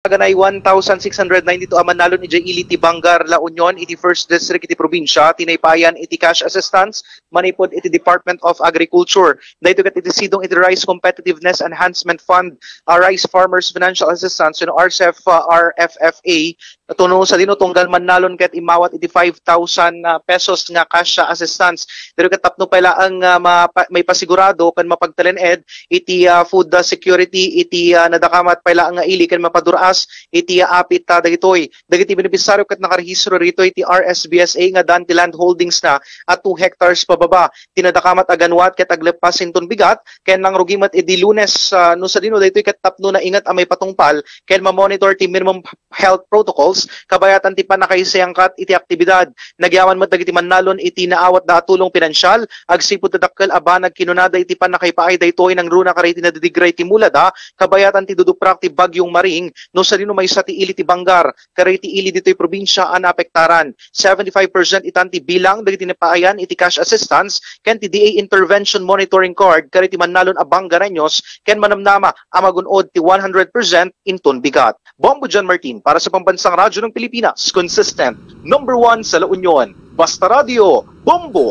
Ganay 1,692 amanalon iti Iliti Bangar La Union iti First District iti probinsya tinaypayan iti cash assistance manipod iti Department of Agriculture. Dahito ket iti sidong iti Rice Competitiveness Enhancement Fund, Rice Farmers Financial Assistance RCEF RFFA tuno sa dinutunggal manalon ket imawat iti 5,000 pesos nga cash assistance. Dahito ket tapno pala ang may pasigurado kan mapagtalened iti food security iti nadakamat pala nga ili kan mapaduraas iti apit dagitoy. Dagiti benepisaryo ket nakarehistro rito iti RSBSA nga danti land holdings na at 2 hectares pababa. Tinadakamat aganwat ket aglepas sinton bigat ken nang rugimat iti Lunes no sa dino daytoy ket tapno na ingat amay patungpal ken ma-monitor ti minimum health protocols kabayatan ti panakaisayangkat iti aktibidad. Nagyaman met dagiti manalon iti naawat da tulong pinansyal agsipud tadakkel abanag kinunada iti panakaipaay daytoy nang runa kariti na didigray ti mulada kabayatan ti duduprak ti bagyong Maring no sa dino may sa ti ili ti Bangar kariti ili ditoy probinsya an apektaran. 75% itanti bilang dagiti napaayan iti cash assistance ken ti DA intervention monitoring card kariti manalon a Bangareños ken manamnama amagunod ti 100% inton bigat. Bombo John Martin para sa Pambansang Radyo ng Pilipinas, consistent, #1 sa La Union. Basta Radio, Bombo!